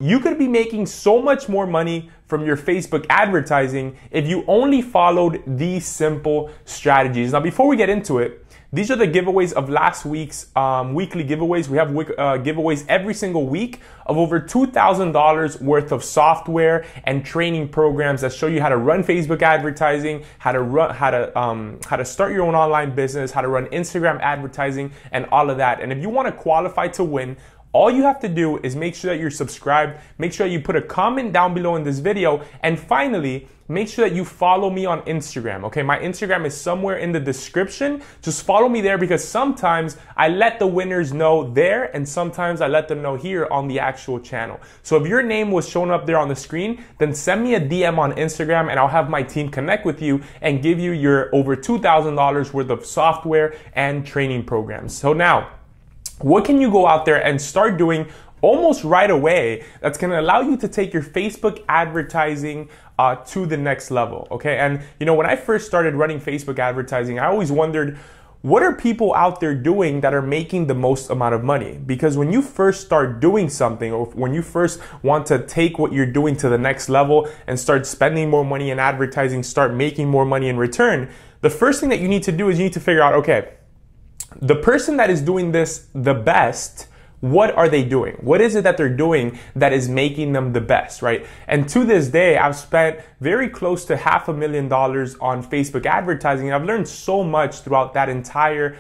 You could be making so much more money from your Facebook advertising if you only followed these simple strategies. Now, before we get into it, these are the giveaways of last week's weekly giveaways. We have giveaways every single week of over $2,000 worth of software and training programs that show you how to run Facebook advertising, how to start your own online business, how to run Instagram advertising, and all of that. And if you want to qualify to win, all you have to do is make sure that you're subscribed, make sure you put a comment down below in this video, and finally, make sure that you follow me on Instagram, okay? My Instagram is somewhere in the description. Just follow me there because sometimes I let the winners know there and sometimes I let them know here on the actual channel. So if your name was shown up there on the screen, then send me a DM on Instagram and I'll have my team connect with you and give you your over $2,000 worth of software and training programs. So now, what can you go out there and start doing almost right away that's going to allow you to take your Facebook advertising to the next level, okay? And you know, when I first started running Facebook advertising, I always wondered, what are people out there doing that are making the most amount of money? Because when you first start doing something, or when you first want to take what you're doing to the next level and start spending more money in advertising, start making more money in return, the first thing that you need to do is you need to figure out, okay, the person that is doing this the best, what are they doing? What is it that they're doing that is making them the best, right? And to this day, I've spent very close to $500,000 on Facebook advertising. And I've learned so much throughout that entire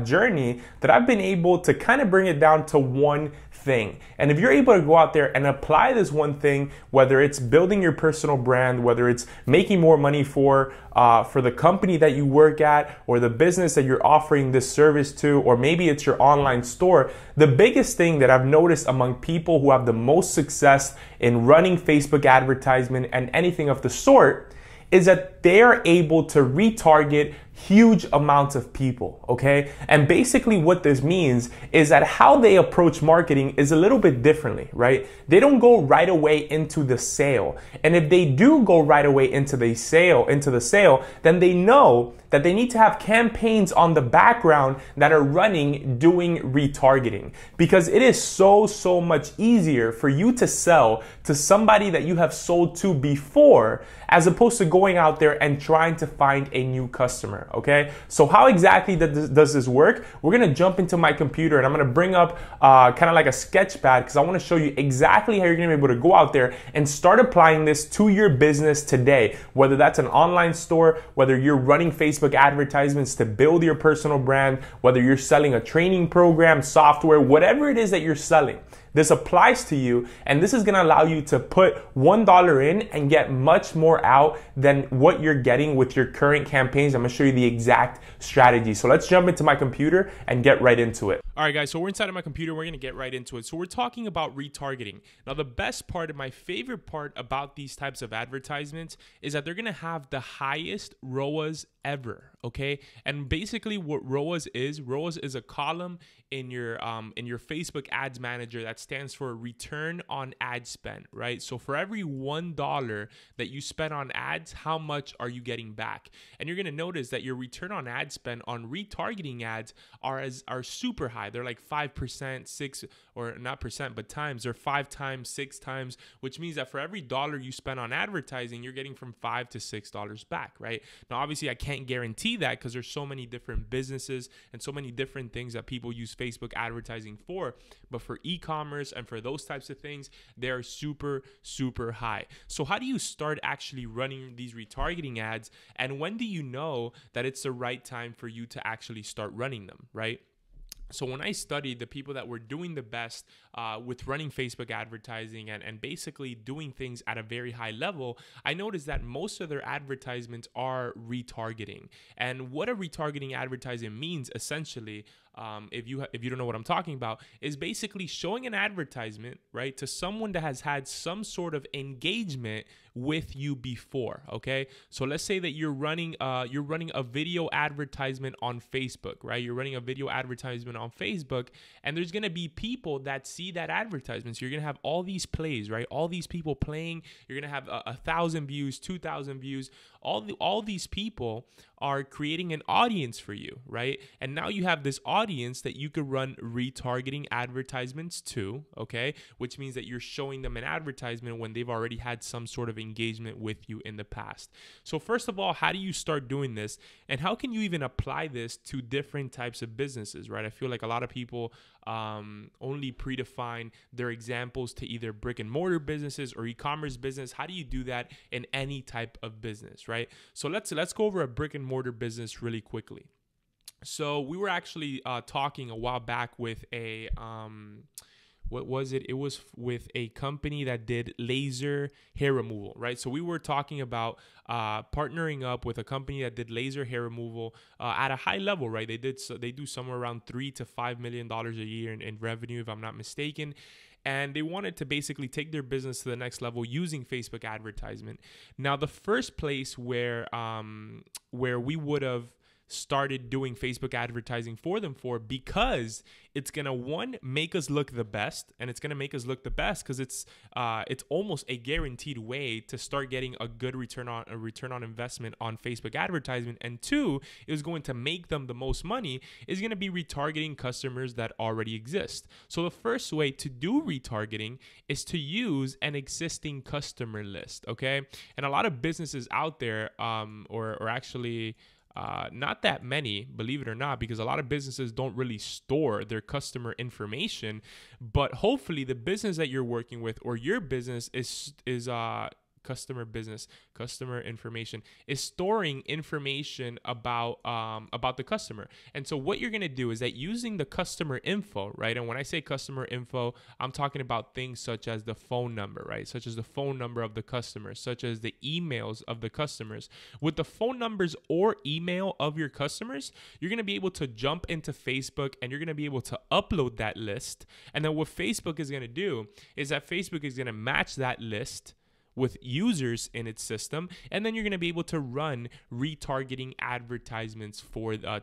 journey that I've been able to kind of bring it down to one thing. And if you're able to go out there and apply this one thing, whether it's building your personal brand, whether it's making more money for the company that you work at or the business that you're offering this service to, or maybe it's your online store, the biggest thing that I've noticed among people who have the most success in running Facebook advertisement and anything of the sort is that they are able to retarget huge amounts of people, okay? And basically what this means is that how they approach marketing is a little bit differently, right? They don't go right away into the sale. And if they do go right away into the sale, then they know that they need to have campaigns on the background that are running doing retargeting, because it is so much easier for you to sell to somebody that you have sold to before as opposed to going out there and trying to find a new customer, okay? So how exactly does this work? We're gonna jump into my computer and I'm gonna bring up kind of like a sketch pad because I wanna show you exactly how you're gonna be able to go out there and start applying this to your business today, whether that's an online store, whether you're running Facebook advertisements to build your personal brand, whether you're selling a training program, software, whatever it is that you're selling. This applies to you, and this is gonna allow you to put $1 in and get much more out than what you're getting with your current campaigns. I'm gonna show you the exact strategy. So let's jump into my computer and get right into it. All right, guys, so we're inside of my computer. We're gonna get right into it. So we're talking about retargeting. Now, the best part and my favorite part about these types of advertisements is that they're gonna have the highest ROAS ever, okay? And basically what ROAS is a column in your Facebook ads manager that stands for return on ad spend, right? So for every $1 that you spend on ads, how much are you getting back? And you're gonna notice that your return on ad spend on retargeting ads are super high. They're like 5%, 6, or not percent, but times. They're 5 times, 6 times, which means that for every $1 you spend on advertising, you're getting from $5 to $6 back, right? Now, obviously, I can't guarantee that because there's so many different businesses and so many different things that people use Facebook advertising for. But for e-commerce and for those types of things, they're super high. So how do you start actually running these retargeting ads? And when do you know that it's the right time for you to actually start running them, right? So when I studied the people that were doing the best with running Facebook advertising and basically doing things at a very high level, I noticed that most of their advertisements are retargeting. And what a retargeting advertising means, essentially, if you don't know what I'm talking about, is basically showing an advertisement, right, to someone that has had some sort of engagement with you before. Okay, so let's say that you're running a video advertisement on Facebook, right? You're running a video advertisement on Facebook, and there's gonna be people that see that advertisement. So you're gonna have all these plays, right? All these people playing. You're gonna have 1,000 views, 2,000 views. All these people are creating an audience for you, right? And now you have this audience that you could run retargeting advertisements to, okay? Which means that you're showing them an advertisement when they've already had some sort of engagement with you in the past. So first of all, how do you start doing this? And how can you even apply this to different types of businesses, right? I feel like a lot of people only predefine their examples to either brick and mortar businesses or e-commerce business. How do you do that in any type of business, right? So let's go over a brick and mortar business really quickly. So we were actually talking a while back with a what was it? It was with a company that did laser hair removal, right? So we were talking about partnering up with a company that did laser hair removal at a high level, right? They do somewhere around $3 to $5 million a year in revenue, if I'm not mistaken. And they wanted to basically take their business to the next level using Facebook advertisement. Now, the first place where we would have started doing Facebook advertising for them because it's gonna, one, make us look the best, and it's gonna make us look the best because it's almost a guaranteed way to start getting a good return on investment on Facebook advertisement, and two, is going to make them the most money, is gonna be retargeting customers that already exist. So the first way to do retargeting is to use an existing customer list, okay? And a lot of businesses out there, or actually not that many, believe it or not, because a lot of businesses don't really store their customer information. But hopefully the business that you're working with or your business is customer information is storing information about the customer. And so what you're going to do is that using the customer info, right? And when I say customer info, I'm talking about things such as the phone number, right? Such as the phone number of the customer, such as the emails of the customers. With the phone numbers or email of your customers, you're going to be able to jump into Facebook and you're going to be able to upload that list. And then what Facebook is going to do is that Facebook is going to match that list with users in its system, and then you're going to be able to run retargeting advertisements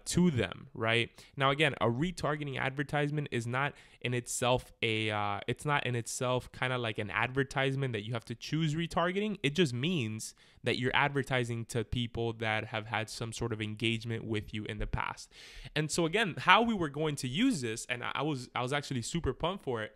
to them, right? Now, again, a retargeting advertisement is not in itself kind of like an advertisement that you have to choose retargeting. It just means that you're advertising to people that have had some sort of engagement with you in the past. And so again, how we were going to use this, and I was actually super pumped for it,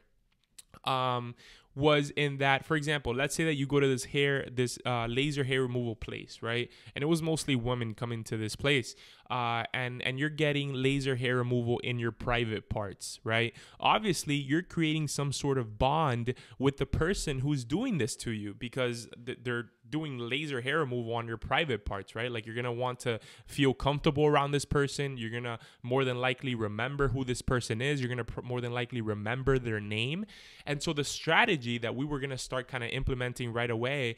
was in that, for example, let's say that you go to this laser hair removal place, right? And it was mostly women coming to this place, and you're getting laser hair removal in your private parts, right? Obviously, you're creating some sort of bond with the person who's doing this to you because they're doing laser hair removal on your private parts, right? Like, you're gonna want to feel comfortable around this person. You're gonna more than likely remember who this person is. You're gonna more than likely remember their name. And so the strategy that we were gonna start kind of implementing right away,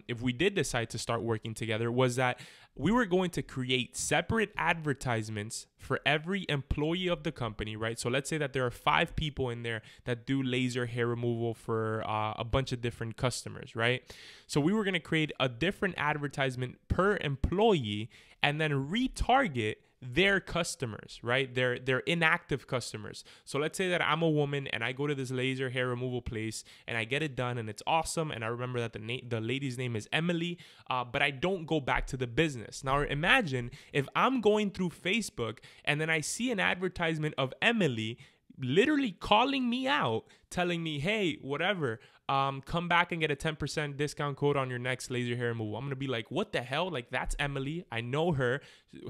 if we did decide to start working together, was that we were going to create separate advertisements for every employee of the company, right? So let's say that there are 5 people in there that do laser hair removal for a bunch of different customers, right? So we were going to create a different advertisement per employee and then retarget their customers, right? Their inactive customers. So let's say that I'm a woman and I go to this laser hair removal place and I get it done and it's awesome. And I remember that the lady's name is Emily, but I don't go back to the business. Now imagine if I'm going through Facebook and then I see an advertisement of Emily literally calling me out, telling me, hey, whatever, come back and get a 10% discount code on your next laser hair removal. I'm going to be like, what the hell? Like, that's Emily. I know her.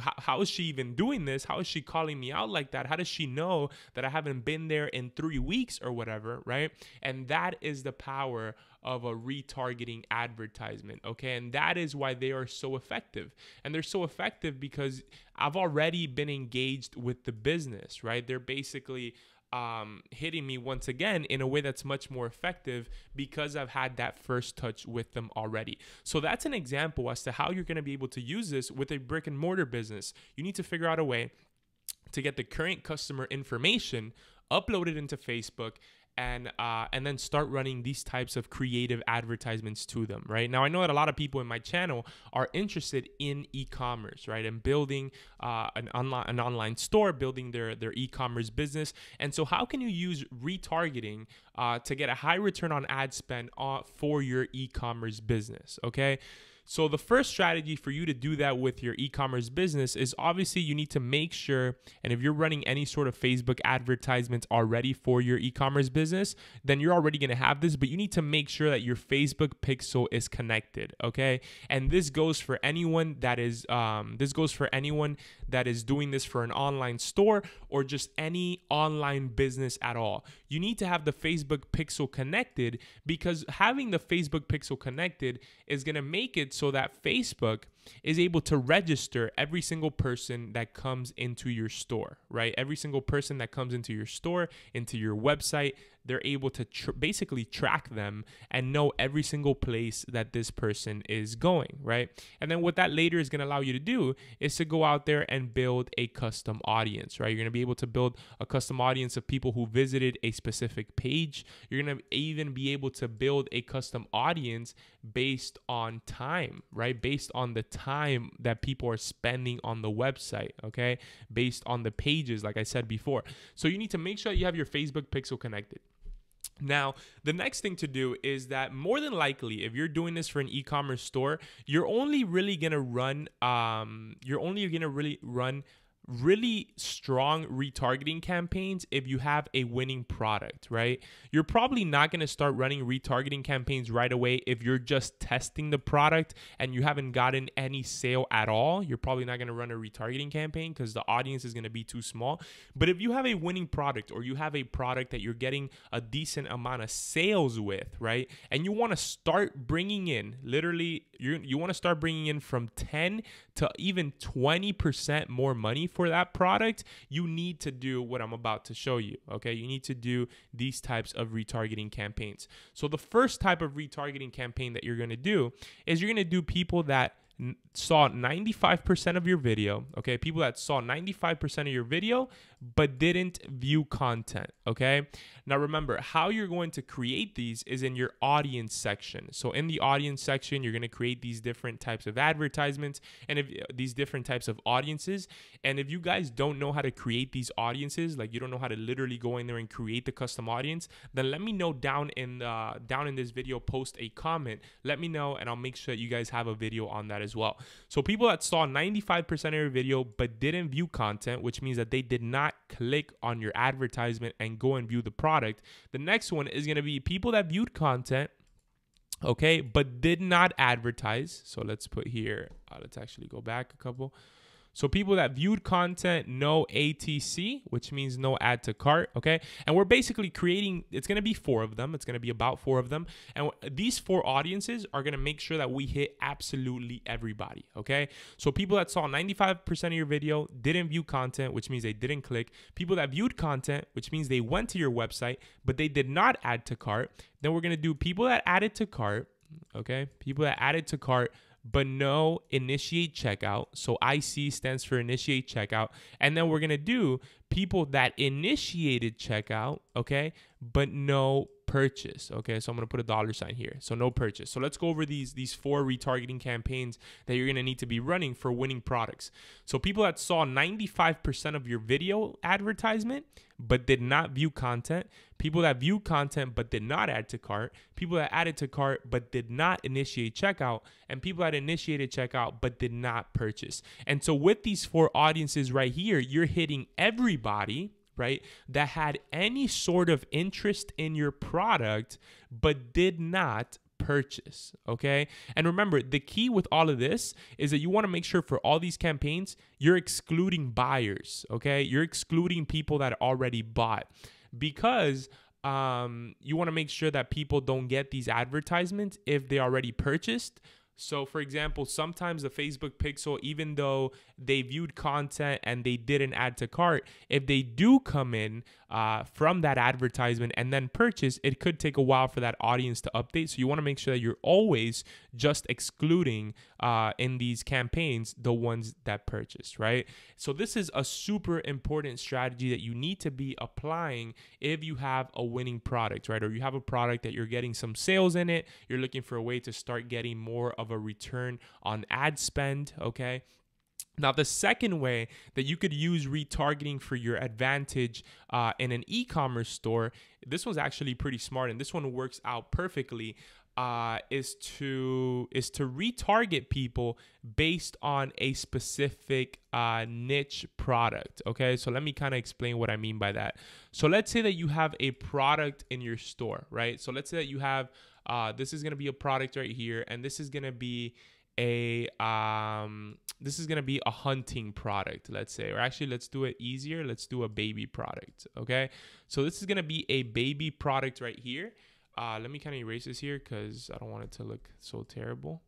How is she even doing this? How is she calling me out like that? How does she know that I haven't been there in 3 weeks or whatever, right? And that is the power of a retargeting advertisement, okay? And that is why they are so effective. And they're so effective because I've already been engaged with the business, right? They're basically hitting me once again in a way that's much more effective because I've had that first touch with them already. So that's an example as to how you're going to be able to use this with a brick and mortar business. You need to figure out a way to get the current customer information, upload it into Facebook, and then start running these types of creative advertisements to them, right? Now, I know that a lot of people in my channel are interested in e-commerce, right? And building an online store, building their e-commerce business. And so how can you use retargeting to get a high return on ad spend for your e-commerce business, okay? So the first strategy for you to do that with your e-commerce business is obviously you need to make sure, and if you're running any sort of Facebook advertisements already for your e-commerce business, then you're already going to have this, but you need to make sure that your Facebook pixel is connected, okay? And this goes for anyone that is doing this for an online store or just any online business at all. You need to have the Facebook pixel connected, because having the Facebook pixel connected is going to make it so that Facebook is able to register every single person that comes into your store, right? Every single person that comes into your store, into your website, they're able to basically track them and know every single place that this person is going, right? And then what that later is going to allow you to do is to go out there and build a custom audience, right? You're going to be able to build a custom audience of people who visited a specific page. You're going to even be able to build a custom audience based on time, right? Based on the time that people are spending on the website, okay? Based on the pages, like I said before. So you need to make sure you have your Facebook pixel connected. Now, the next thing to do is that more than likely, if you're doing this for an e-commerce store, you're only really going to run really strong retargeting campaigns if you have a winning product, right? You're probably not going to start running retargeting campaigns right away if you're just testing the product and you haven't gotten any sale at all. You're probably not going to run a retargeting campaign because the audience is going to be too small. But if you have a winning product, or you have a product that you're getting a decent amount of sales with, right? And you want to start bringing in, literally, you want to start bringing in from 10 to even 20% more money for that product, you need to do what I'm about to show you, okay? You need to do these types of retargeting campaigns. So the first type of retargeting campaign that you're going to do is you're going to do people that saw 95% of your video, okay? People that saw 95% of your video but didn't view content, okay? Now remember, how you're going to create these is in your audience section. So in the audience section, you're going to create these different types of advertisements and these different types of audiences. And if you guys don't know how to create these audiences, like you don't know how to literally go in there and create the custom audience, then let me know down in this video, post a comment, let me know, and I'll make sure that you guys have a video on that as well. So people that saw 95% of your video but didn't view content, which means that they did not click on your advertisement and go and view the product. The next one is going to be people that viewed content, okay, but did not advertise. So let's put here, let's actually go back a couple. So people that viewed content, no ATC, which means no add to cart, okay? And we're basically creating, it's going to be 4 of them. It's going to be about 4 of them. And these 4 audiences are going to make sure that we hit absolutely everybody, okay? So people that saw 95% of your video didn't view content, which means they didn't click. People that viewed content, which means they went to your website, but they did not add to cart. Then we're going to do people that added to cart, okay? People that added to cart, but no initiate checkout. So IC stands for initiate checkout. And then we're going to do people that initiated checkout, okay, but no purchase, okay? So I'm going to put a $sign here. So no purchase. So let's go over these 4 retargeting campaigns that you're going to need to be running for winning products. So people that saw 95% of your video advertisement but did not view content, people that view content but did not add to cart, people that added to cart but did not initiate checkout, and people that initiated checkout but did not purchase. And so with these 4 audiences right here, you're hitting everybody, right, that had any sort of interest in your product but did not purchase, okay? And remember, the key with all of this is that you want to make sure for all these campaigns, you're excluding buyers, okay? You're excluding people that already bought, because you want to make sure that people don't get these advertisements if they already purchased. So for example, sometimes the Facebook pixel, even though they viewed content and they didn't add to cart, if they do come in from that advertisement and then purchase, it could take a while for that audience to update. So you want to make sure that you're always just excluding in these campaigns the ones that purchased, right? So this is a super important strategy that you need to be applying if you have a winning product, right? Or you have a product that you're getting some sales in it, you're looking for a way to start getting more of a return on ad spend, okay? Now, the second way that you could use retargeting for your advantage in an e-commerce store, this one's actually pretty smart, and this one works out perfectly, is to retarget people based on a specific niche product. Okay, so let me kind of explain what I mean by that. So let's say that you have a product in your store, right? So let's say that you have this is going to be a product right here, and this is going to be a hunting product, let's say, or actually let's do it easier. Let's do a baby product. Okay, so this is gonna be a baby product right here. Let me kind of erase this here because I don't want it to look so terrible.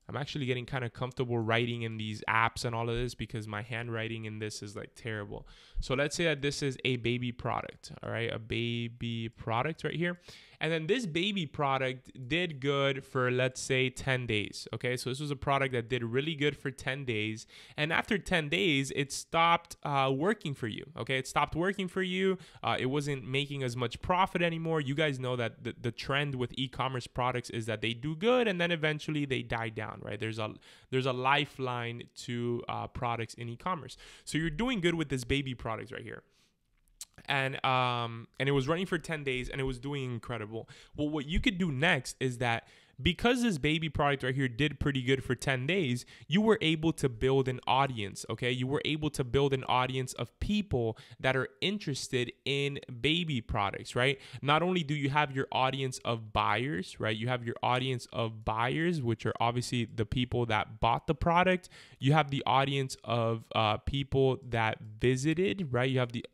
I'm actually getting kind of comfortable writing in these apps and all of this because my handwriting in this is like terrible. So let's say that this is a baby product, all right, a baby product right here. And then this baby product did good for, let's say, 10 days. Okay, so this was a product that did really good for 10 days. And after 10 days, it stopped working for you. Okay, it stopped working for you. It wasn't making as much profit anymore. You guys know that the trend with e-commerce products is that they do good and then eventually they die down, right? There's a lifeline to products in e-commerce. So you're doing good with this baby product right here. And it was running for 10 days and it was doing incredible. Well, what you could do next is that because this baby product right here did pretty good for 10 days, you were able to build an audience, okay? You were able to build an audience of people that are interested in baby products, right? Not only do you have your audience of buyers, right? You have your audience of buyers, which are obviously the people that bought the product. You have the audience of people that visited, right? You have the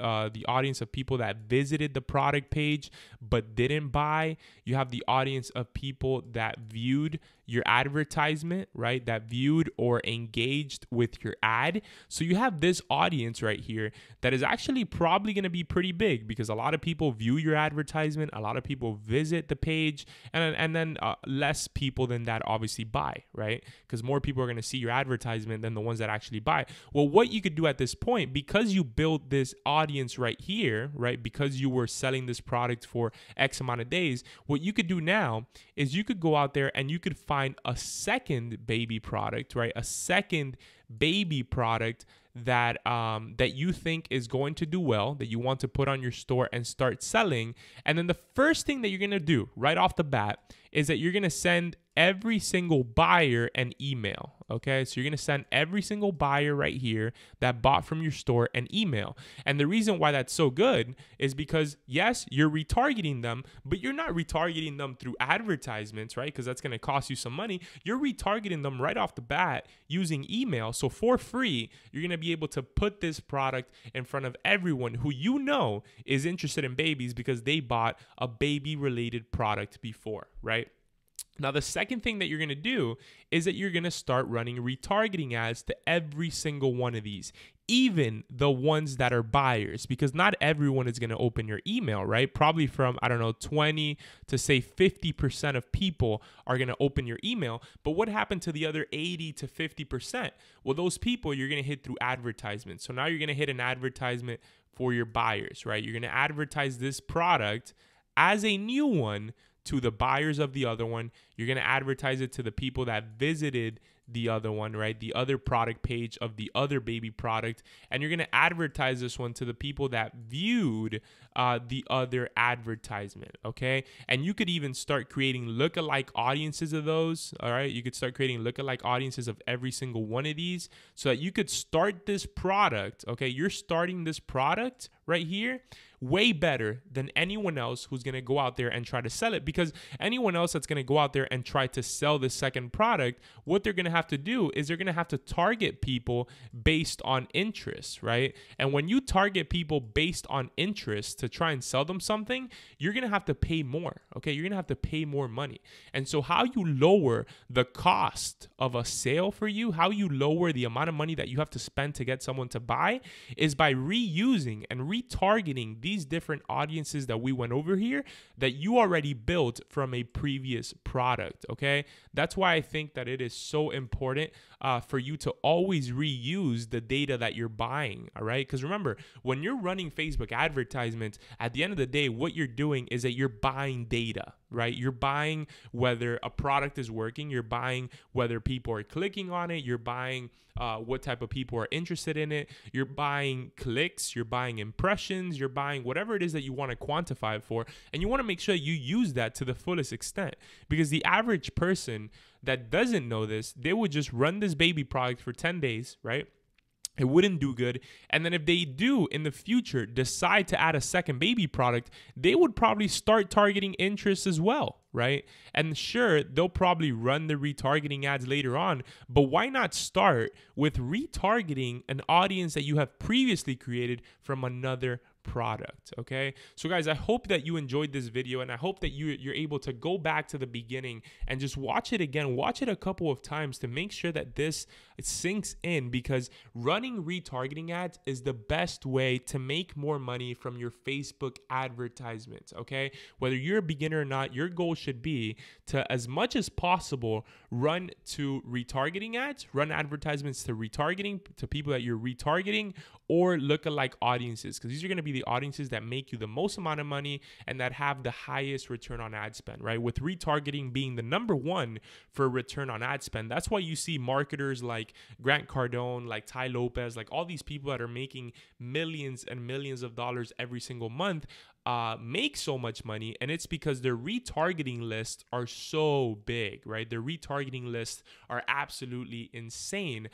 audience of people that visited the product page but didn't buy. You have the audience of people that viewed your advertisement, right? That viewed or engaged with your ad. So you have this audience right here that is actually probably going to be pretty big because a lot of people view your advertisement, a lot of people visit the page, and then less people than that obviously buy, right? Because more people are going to see your advertisement than the ones that actually buy. Well, what you could do at this point, because you built this audience right here, right? Because you were selling this product for X amount of days, what you could do now is you could go out there and you could find a second baby product, right? A second baby product that that you think is going to do well, that you want to put on your store and start selling. And then the first thing that you're going to do right off the bat is that you're going to send every single buyer an email. Okay, so you're going to send every single buyer right here that bought from your store an email. And the reason why that's so good is because, yes, you're retargeting them, but you're not retargeting them through advertisements, right? Because that's going to cost you some money. You're retargeting them right off the bat using email. So for free, you're going to be able to put this product in front of everyone who you know is interested in babies because they bought a baby-related product before, right? Now, the second thing that you're going to do is that you're going to start running retargeting ads to every single one of these, even the ones that are buyers, because not everyone is going to open your email, right? Probably from, 20 to say 50% of people are going to open your email. But what happened to the other 80 to 50%? Well, those people you're going to hit through advertisements. So now you're going to hit an advertisement for your buyers, right? You're going to advertise this product as a new one to the buyers of the other one. You're going to advertise it to the people that visited the other one, right? The other product page of the other baby product. And you're going to advertise this one to the people that viewed the other advertisement, okay? And you could even start creating lookalike audiences of those, all right? You could start creating lookalike audiences of every single one of these so that you could start this product, okay? You're starting this product right here way better than anyone else who's going to go out there and try to sell it, because anyone else that's going to go out there and try to sell this second product, what they're going to have to do is they're going to have to target people based on interest, right? And when you target people based on interest to try and sell them something, you're going to have to pay more, okay? You're going to have to pay more money. And so how you lower the cost of a sale for you, how you lower the amount of money that you have to spend to get someone to buy, is by reusing and retargeting these different audiences that we went over here that you already built from a previous product, okay? That's why I think that it is so important for you to always reuse the data that you're buying, all right? Because remember, when you're running Facebook advertisements, at the end of the day, what you're doing is that you're buying data, right? You're buying whether a product is working, you're buying whether people are clicking on it, you're buying what type of people are interested in it, you're buying clicks, you're buying impressions, you're buying whatever it is that you want to quantify it for, and you want to make sure you use that to the fullest extent, because the average person that doesn't know this, they would just run this baby product for 10 days, right? It wouldn't do good. And then if they do in the future decide to add a second baby product, they would probably start targeting interests as well, right? And sure, they'll probably run the retargeting ads later on, but why not start with retargeting an audience that you have previously created from another product? Okay, so guys, I hope that you enjoyed this video, and I hope that you're able to go back to the beginning and just watch it again, watch it a couple of times to make sure that this sinks in, because running retargeting ads is the best way to make more money from your Facebook advertisements. Okay, whether you're a beginner or not, your goal should be to, as much as possible, run to retargeting ads, run advertisements to retargeting, to people that you're retargeting, or lookalike audiences, because these are going to be the audiences that make you the most amount of money and that have the highest return on ad spend, right? With retargeting being the #1 for return on ad spend. That's why you see marketers like Grant Cardone, like Ty Lopez, like all these people that are making millions and millions of dollars every single month make so much money, and it's because their retargeting lists are so big, right? Their retargeting lists are absolutely insane.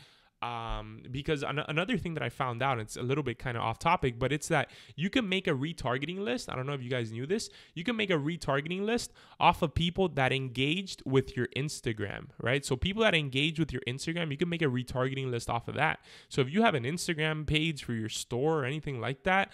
Because another thing that I found out, it's a little bit kind of off topic, but it's that you can make a retargeting list. I don't know if you guys knew this. You can make a retargeting list off of people that engaged with your Instagram, right? So people that engage with your Instagram, you can make a retargeting list off of that. So if you have an Instagram page for your store or anything like that,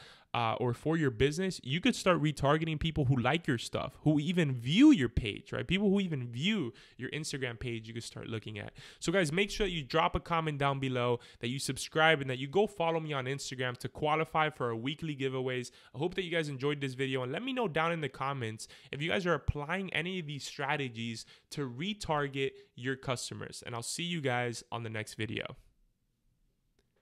or for your business, you could start retargeting people who like your stuff, who even view your page, right? People who even view your Instagram page, you could start looking at. So guys, make sure that you drop a comment down below, that you subscribe, and that you go follow me on Instagram to qualify for our weekly giveaways. I hope that you guys enjoyed this video, and let me know down in the comments if you guys are applying any of these strategies to retarget your customers, and I'll see you guys on the next video.